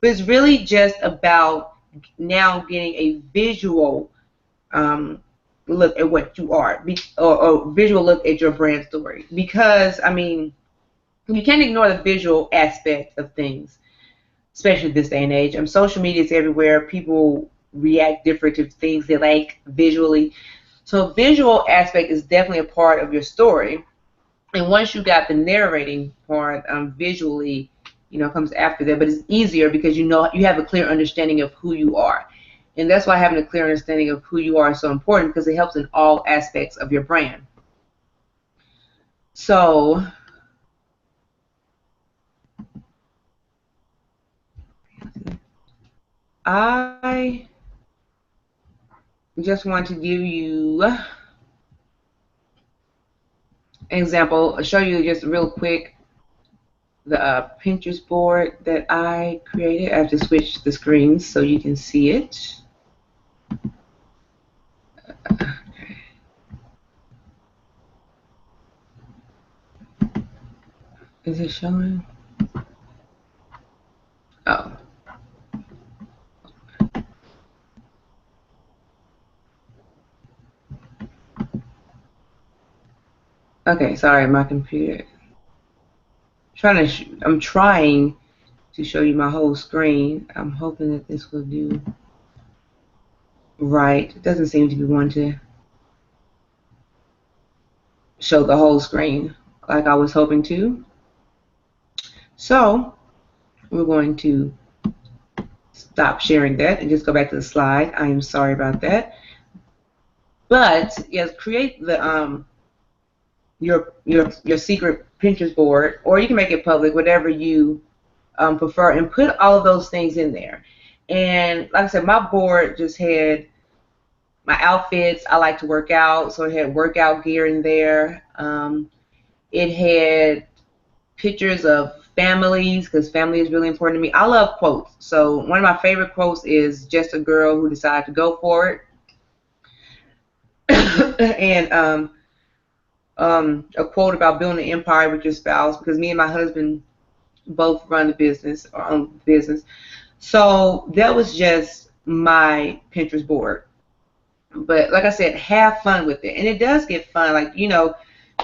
But it's really just about now getting a visual look at what you are, or visual look at your brand story. Because, I mean, you can't ignore the visual aspect of things, especially this day and age. Social media is everywhere. People react different to things they like visually. So visual aspect is definitely a part of your story. And once you got the narrating part, visually, you know, comes after that. But it's easier because you know you have a clear understanding of who you are. And that's why having a clear understanding of who you are is so important, because it helps in all aspects of your brand. So I just want to give you an example, show you just real quick the Pinterest board that I created. I have to switch the screens so you can see it. Is it showing? Oh. Okay, sorry, my computer. I'm trying to show you my whole screen. I'm hoping that this will do right. It doesn't seem to be wanting to show the whole screen like I was hoping to. So we're going to stop sharing that and just go back to the slide. I am sorry about that. But yes, create the your secret Pinterest board, or you can make it public, whatever you prefer, and put all of those things in there. And like I said, my board just had my outfits. I like to work out, so it had workout gear in there. It had pictures of families, because family is really important to me. I love quotes. So one of my favorite quotes is "Just a girl who decided to go for it." And a quote about building an empire with your spouse, because me and my husband both run the business or own the business. So that was just my Pinterest board. But like I said, have fun with it. And it does get fun. Like, you know,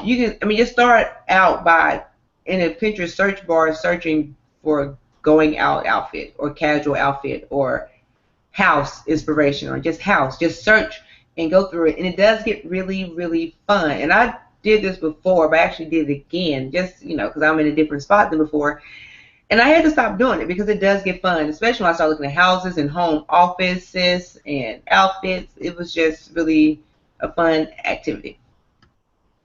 you can, I mean, just start out by in a Pinterest search bar searching for going out outfit or casual outfit or house inspiration or just house. Just search and go through it. And it does get really, really fun. And I did this before, but I actually did it again, just, you know, because I'm in a different spot than before. And I had to stop doing it because it does get fun, especially when I start looking at houses and home offices and outfits. It was just really a fun activity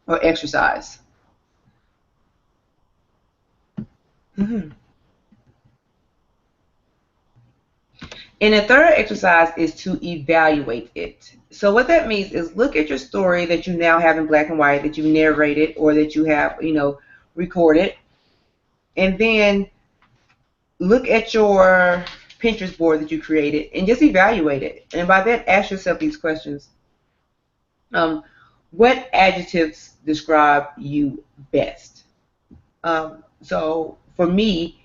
or exercise. Mhm. And the third exercise is to evaluate it. So what that means is look at your story that you now have in black and white, that you narrated or that you have, recorded, and then look at your Pinterest board that you created and just evaluate it. And by that, ask yourself these questions. What adjectives describe you best? So for me,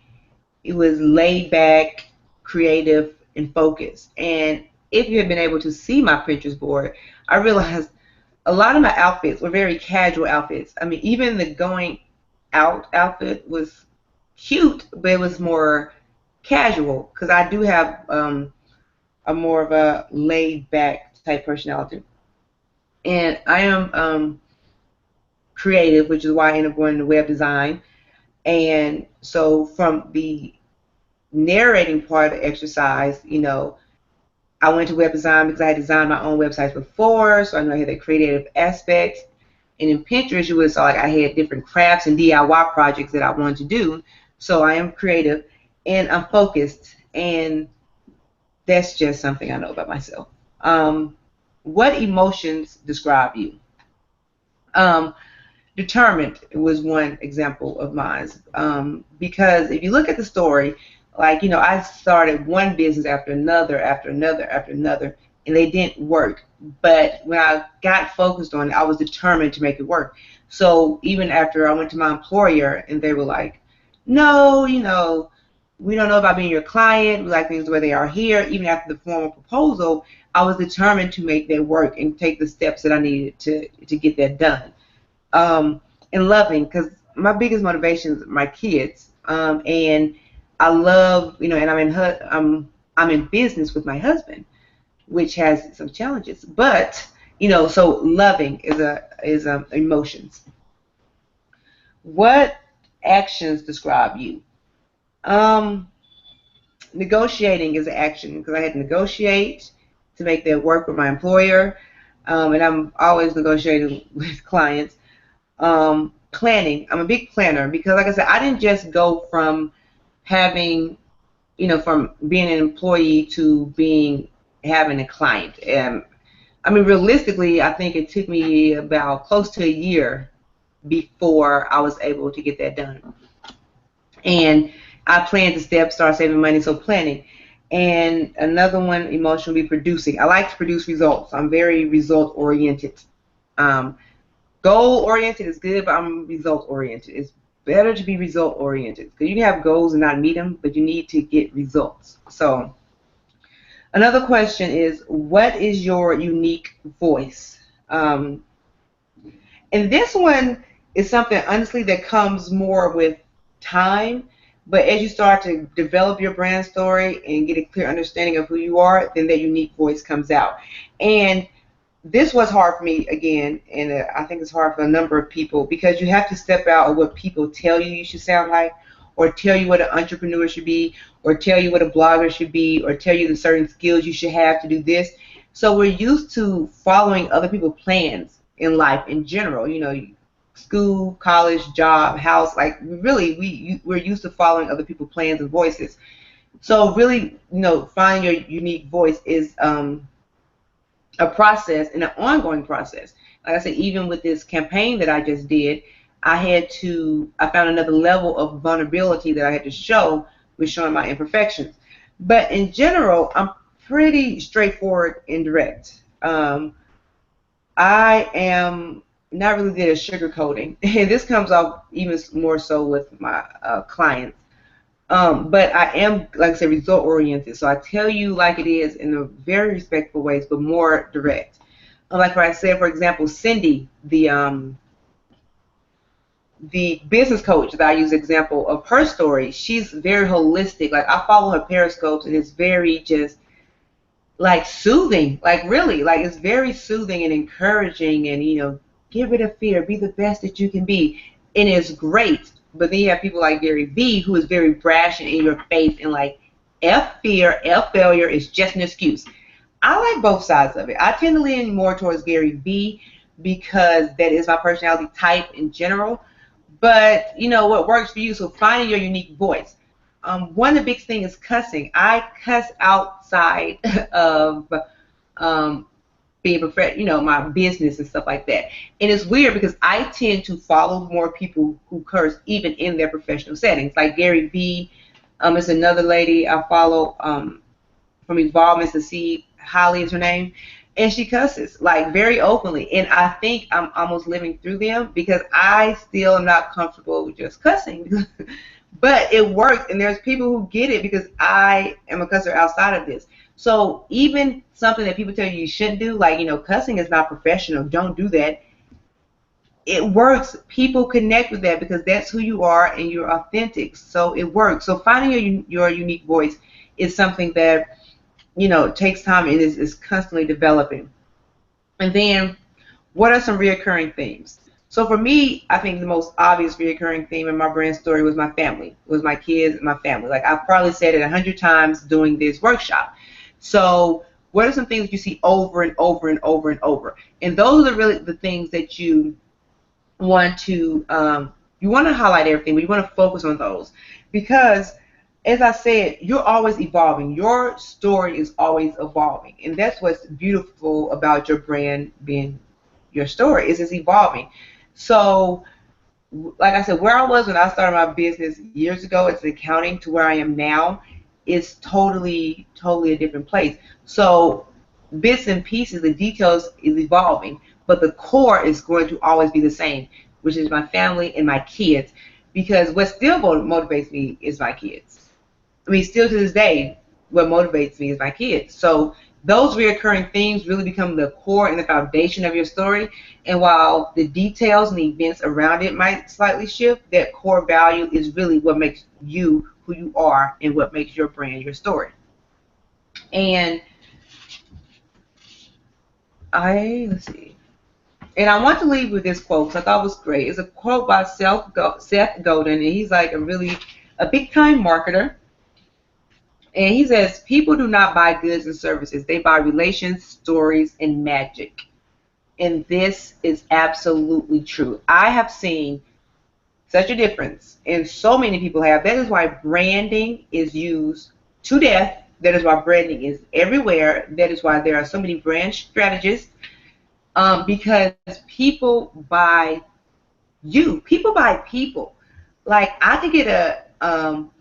it was laid back, creative, and focused. And if you had been able to see my Pinterest board, I realized a lot of my outfits were very casual outfits. I mean, even the going out outfit was cute, but it was more casual because I do have a more of a laid back type personality. And I am creative, which is why I ended up going into web design. And so from the narrating part of the exercise, I went to web design because I had designed my own websites before, so I know I had that creative aspect. And in Pinterest, you would saw like I had different crafts and DIY projects that I wanted to do. So I am creative and I'm focused, and that's just something I know about myself. What emotions describe you? Um, Determined was one example of mine, because if you look at the story, like, I started one business after another, after another, after another, and they didn't work. But when I got focused on it, I was determined to make it work. So even after I went to my employer and they were like, no, we don't know about being your client, we like things the way they are here, even after the formal proposal, I was determined to make that work and take the steps that I needed to get that done. And loving, because my biggest motivation is my kids, and I love, and I'm in business with my husband, which has some challenges, but so loving is emotions. What actions describe you? Um, Negotiating is an action because I had to negotiate to make that work with my employer, and I'm always negotiating with clients. Planning. I'm a big planner because, like I said, I didn't just go from having, from being an employee to having a client. And I mean, realistically, I think it took me about close to a year before I was able to get that done. And I planned the steps, start saving money, so planning. And another one, emotion, will be producing. I like to produce results. I'm very result oriented. Um, Goal oriented is good, but I'm result oriented. It's better to be result oriented because you can have goals and not meet them, but you need to get results. So another question is, what is your unique voice? And this one is something, honestly, that comes more with time. But as you start to develop your brand story and get a clear understanding of who you are, then that unique voice comes out. And this was hard for me again, and I think it's hard for a number of people because you have to step out of what people tell you should sound like, or tell you what an entrepreneur should be, or tell you what a blogger should be, or tell you the certain skills you should have to do this. So we're used to following other people's plans in life in general, school, college, job, house, like really we're used to following other people's plans and voices. So really, finding your unique voice is a process and an ongoing process. Like I said, even with this campaign that I just did, I found another level of vulnerability that I had to show with showing my imperfections. But in general, I'm pretty straightforward and direct. I am not really good at sugarcoating, and this comes off even more so with my clients. But I am, like I said, result oriented. So I tell you like it is in a very respectful ways, but more direct. Like what I said, for example, Cindy, the business coach that I use example of her story, she's very holistic. Like I follow her periscopes and it's very just like soothing, like really, like it's very soothing and encouraging and, get rid of fear, be the best that you can be. And it's great. but then you have people like Gary Vee, who is very brash and in your face and like, F fear, F failure is just an excuse. I like both sides of it. I tend to lean more towards Gary Vee because that is my personality type in general. But you know what works for you, so finding your unique voice. One of the big things is cussing. I cuss outside of um, being you know, my business and stuff like that. And it's weird because I tend to follow more people who curse even in their professional settings. Like Gary Vee, is another lady I follow from Evolve to see Holly is her name, and she cusses like very openly. And I think I'm almost living through them because I still am not comfortable with just cussing. But it works, and there's people who get it because I am a cusser outside of this. So even something that people tell you you shouldn't do, like, you know, cussing is not professional, don't do that. It works. People connect with that because that's who you are and you're authentic. So it works. So finding your unique voice is something that, you know, takes time and is constantly developing. And then what are some reoccurring themes? So for me, I think the most obvious reoccurring theme in my brand story was my family. It was my kids and my family. Like I've probably said it 100 times doing this workshop. So what are some things that you see over and over and over and over? And those are really the things that you want to highlight everything, but you want to focus on those because, as I said, you're always evolving. Your story is always evolving, and that's what's beautiful about your brand being your story is it's evolving. So, like I said, where I was when I started my business years ago, it's accounting, to where I am now, is totally a different place. So, bits and pieces, the details is evolving, but the core is going to always be the same, which is my family and my kids. Because what still motivates me is my kids. I mean, still to this day, what motivates me is my kids. So those reoccurring themes really become the core and the foundation of your story. And while the details and the events around it might slightly shift, that core value is really what makes you who you are and what makes your brand your story. And let's see. And I want to leave with this quote because I thought it was great. It's a quote by Seth Godin, and he's like a big-time marketer. And he says, people do not buy goods and services. They buy relations, stories, and magic. And this is absolutely true. I have seen such a difference, and so many people have. That is why branding is used to death. That is why branding is everywhere. That is why there are so many brand strategists. Because people buy you. People buy people. Like I could get a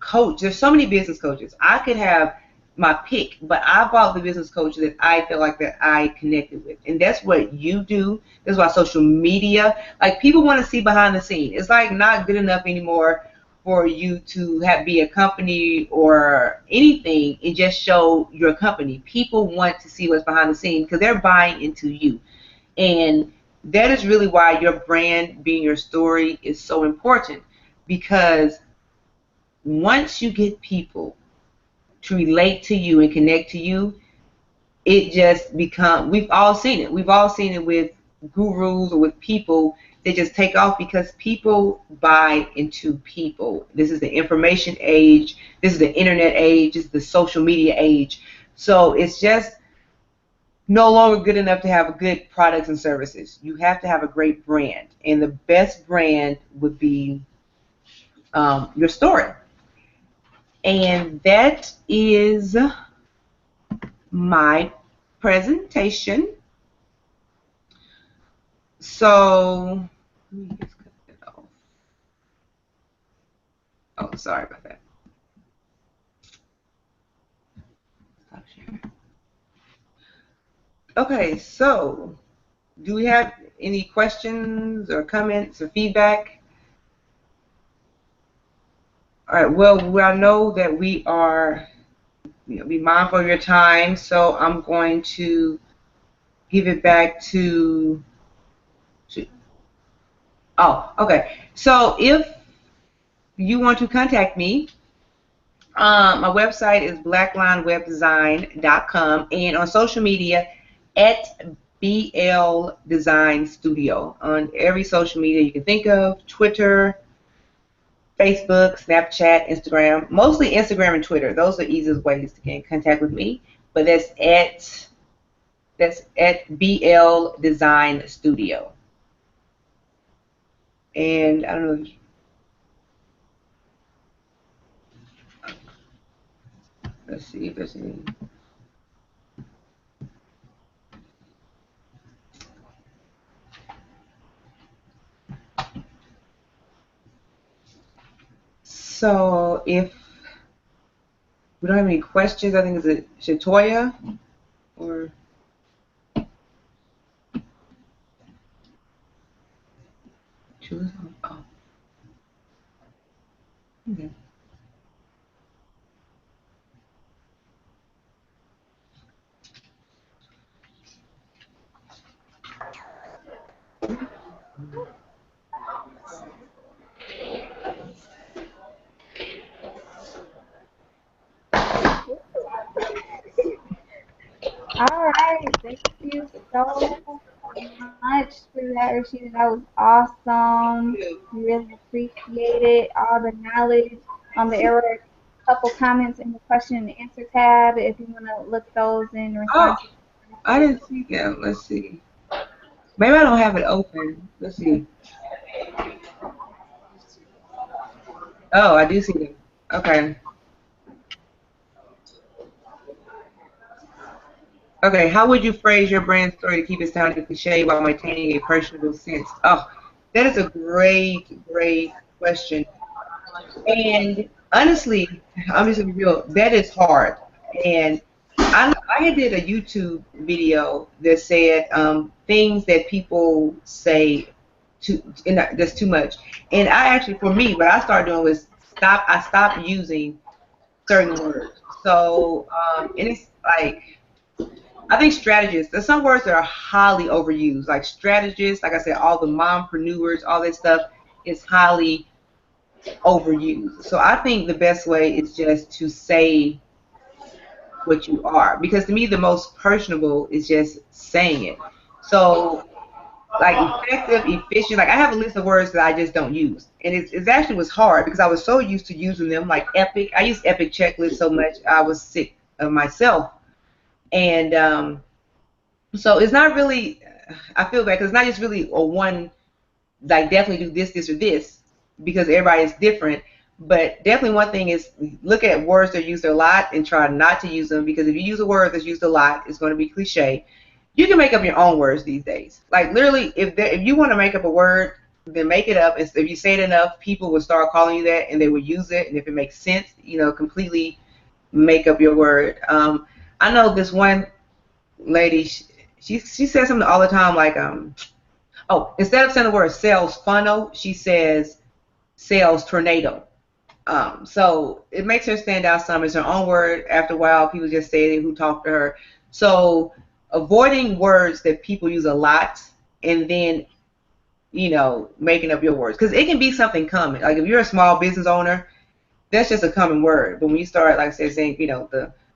coach. There's so many business coaches. I could have my pick, but I bought the business coach that I feel like that I connected with, and that's what you do. That's why social media. Like people want to see behind the scene. It's like not good enough anymore for you to be a company or anything and just show your company. People want to see what's behind the scene because they're buying into you. And that is really why your brand being your story is so important, because once you get people to relate to you and connect to you, it just becomes, we've all seen it. We've all seen it with gurus or with people that just take off because people buy into people. This is the information age. This is the internet age. This is the social media age. So it's just no longer good enough to have good products and services. You have to have a great brand, and the best brand would be your story. And that is my presentation. So let me just cut it off. Oh, sorry about that. Stop sharing. Okay, so do we have any questions or comments or feedback? All right, well, I know that we are, be mindful of your time, so I'm going to give it back to oh, okay. So if you want to contact me, my website is blacklinewebdesign.com, and on social media at BL Design Studio. On every social media you can think of, Twitter, Facebook, Snapchat, Instagram, mostly Instagram and Twitter. Those are the easiest ways to get in contact with me. But that's at BL Design Studio. And I don't know. Let's see if there's any. So if we don't have any questions, I think it's a Shatoya or choose. Oh, okay. All right, thank you so much for that, Rashida. That was awesome. We really appreciate it. All the knowledge. There were a couple comments in the question and answer tab. If you want to look those in Oh, response to I didn't see them. Let's see. Maybe I don't have it open. Let's see. Oh, I do see them. Okay. Okay. How would you phrase your brand story to keep it sounding cliche while maintaining a personable sense? Oh, that is a great question. And honestly, I'm just gonna be real. That is hard. And I did a YouTube video that said things that people say and that's too much. And I actually, for me, what I started doing was stop. I stopped using certain words. So and it's like I think strategists. There's some words that are highly overused, like strategists. Like I said, all the mompreneurs, all that stuff is highly overused. So I think the best way is just to say what you are, because to me the most personable is just saying it. So like effective, efficient. Like I have a list of words that I just don't use, and it actually was hard because I was so used to using them. Like epic, I use epic checklist so much I was sick of myself, and so it's not really. I feel bad because it's not just really a one like definitely do this, this, or this because everybody is different. But definitely one thing is look at words that are used a lot and try not to use them because if you use a word that's used a lot, it's going to be cliche. You can make up your own words these days. Like literally, if you want to make up a word, then make it up. If you say it enough, people will start calling you that and they will use it. And if it makes sense, completely make up your word. I know this one lady, she says something all the time like oh, instead of saying the word sales funnel, she says sales tornado. So it makes her stand out some. It's her own word. After a while, people just say it who talk to her. So avoiding words that people use a lot and then, making up your words. Because it can be something common. Like if you're a small business owner, that's just a common word. But when you start, like I said, saying,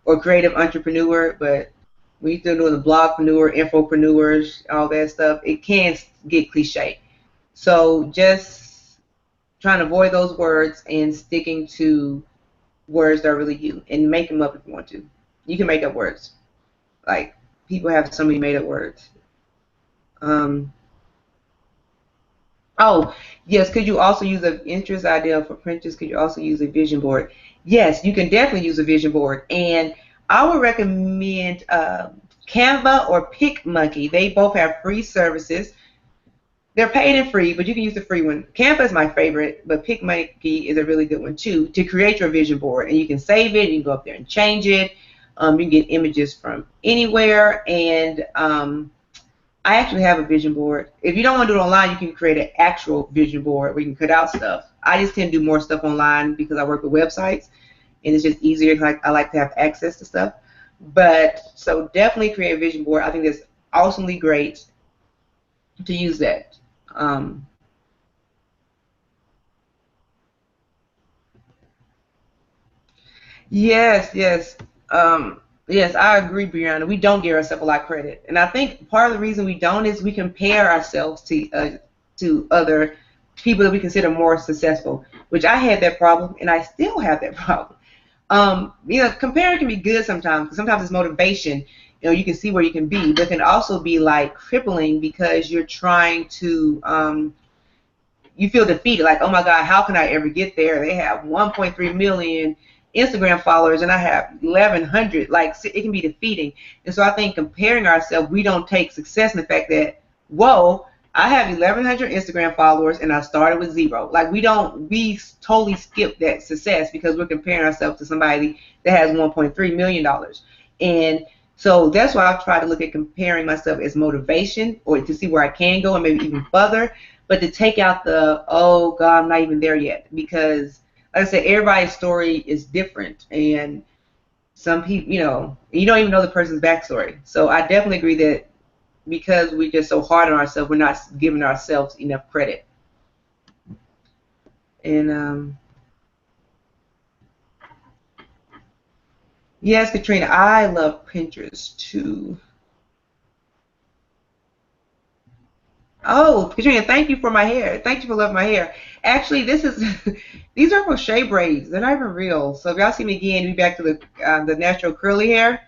or creative entrepreneur, but when you're still doing the blogpreneur, infopreneurs, all that stuff, it can get cliche. So just trying to avoid those words and sticking to words that are really you and make them up if you want to. You can make up words. Like people have so many made up words. Um, oh, yes, could you also use an interest idea for printers? Could you also use a vision board? Yes, you can definitely use a vision board. And I would recommend Canva or PicMonkey. They both have free services. They're paid and free, but you can use the free one. Canva is my favorite, but PicMonkey is a really good one too to create your vision board. And you can save it. You can go up there and change it. You can get images from anywhere. And I actually have a vision board. If you don't want to do it online, you can create an actual vision board where you can cut out stuff. I just tend to do more stuff online because I work with websites, and it's just easier. Like I like to have access to stuff. But so definitely create a vision board. I think that's awesomely great to use that. Yes, yes. Yes, I agree, Brianna. We don't give ourselves a lot of credit, and I think part of the reason we don't is we compare ourselves to other people that we consider more successful. which I had that problem, and I still have that problem. Comparing can be good sometimes, because sometimes it's motivation. You can see where you can be, but it can also be like crippling because you're trying to, you feel defeated. Like, oh my God, how can I ever get there? They have 1.3 million Instagram followers, and I have 1,100. Like, it can be defeating. And so I think comparing ourselves, we don't take success in the fact that, whoa, I have 1,100 Instagram followers, and I started with 0. Like, we totally skip that success because we're comparing ourselves to somebody that has $1.3 million. And so that's why I've tried to look at comparing myself as motivation, or to see where I can go and maybe even further, but to take out the, oh God, I'm not even there yet. Because, like I said, everybody's story is different. And some people, you don't even know the person's backstory. So I definitely agree that because we're just so hard on ourselves, we're not giving ourselves enough credit. And yes, Katrina, I love Pinterest too. Oh, Katrina, thank you for my hair. Thank you for loving my hair. Actually, these are crochet braids. They're not even real. So if y'all see me again, be back to the natural curly hair.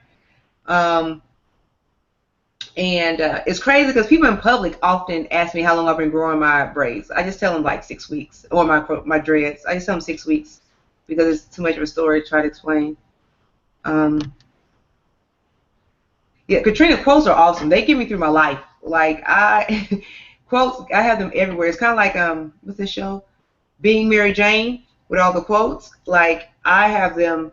And it's crazy because people in public often ask me how long I've been growing my braids. I just tell them like 6 weeks, or my dreads. I just tell them 6 weeks because it's too much of a story to try to explain. Yeah, Katrina quotes are awesome. They get me through my life. Like quotes, I have them everywhere. It's kind of like what's this show? Being Mary Jane, with all the quotes. Like I have them,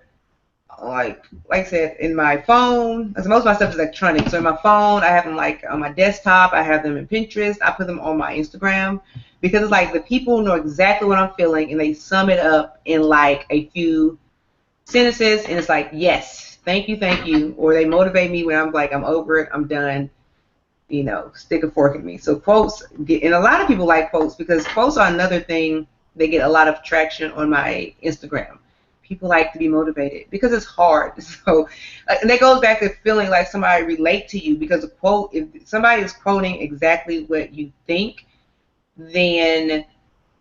like I said, in my phone. Because most of my stuff is electronic. So in my phone, I have them like on my desktop. I have them in Pinterest. I put them on my Instagram because it's like the people know exactly what I'm feeling and they sum it up in like a few sentences, and it's like, yes, thank you, or they motivate me when I'm like, I'm over it, I'm done, stick a fork in me. So quotes and a lot of people like quotes because quotes are another thing. They get a lot of traction on my Instagram. People like to be motivated because it's hard. So, and that goes back to feeling like somebody relate to you, because a quote, if somebody is quoting exactly what you think, then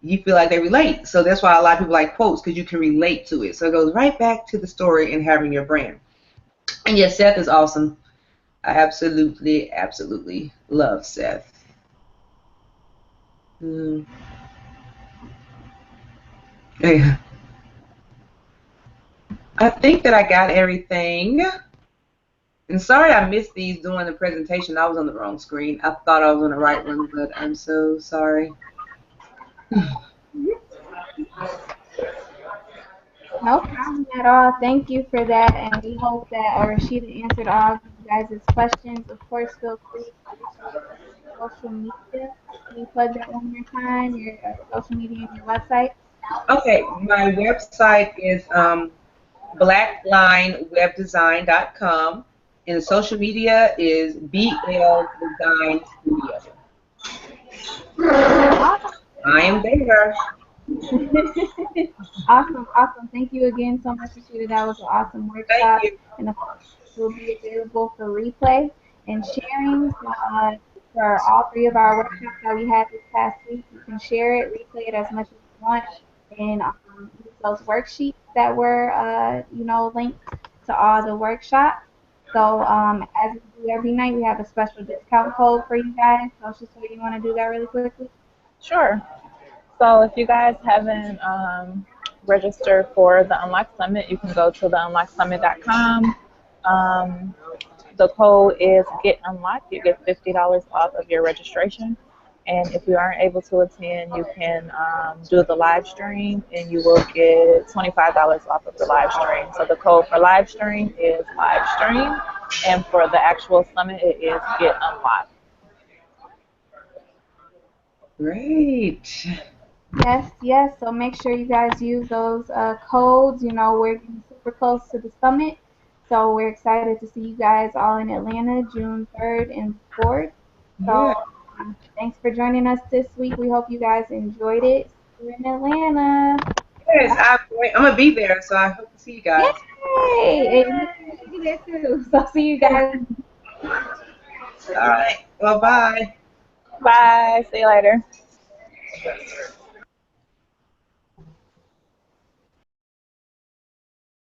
you feel like they relate. So that's why a lot of people like quotes, because you can relate to it. So it goes right back to the story and having your brand. And yes, Seth is awesome. I absolutely love Seth. Yeah. I think that I got everything. And sorry I missed these during the presentation. I was on the wrong screen. I thought I was on the right one, but I'm so sorry. No problem at all. Thank you for that, and we hope that Rashida answered all of you guys' questions. Of course, feel free to share your social media. Can you plug that one more time, your social media and your website? Okay, my website is blacklinewebdesign.com, and the social media is BL Design Studio. I am there. Awesome. Thank you again so much, Rashida. That was an awesome Thank workshop, you. and of course, it will be available for replay and sharing. For all three of our workshops that we had this past week, you can share it, replay it as much as you want, and use those worksheets that were, linked to all the workshops. So as we do every night, we have a special discount code for you guys. So, Shisha, you want to do that really quickly? Sure. So if you guys haven't registered for the Unlock Summit, you can go to theunlocksummit.com. The code is Get Unlocked. You get $50 off of your registration. And if you aren't able to attend, you can do the live stream, and you will get $25 off of the live stream. So the code for live stream is live stream, and for the actual summit, it is Get Unlocked. Great. Yes. So make sure you guys use those codes. We're getting super close to the summit. So we're excited to see you guys all in Atlanta, June 3rd and 4th. Yeah. So thanks for joining us this week. We hope you guys enjoyed it. See you in Atlanta. Yes, I'm gonna be there, so I hope to see you guys. Yay! And we're going to be there too. So see you guys. All right. Well, bye. Bye. See you later.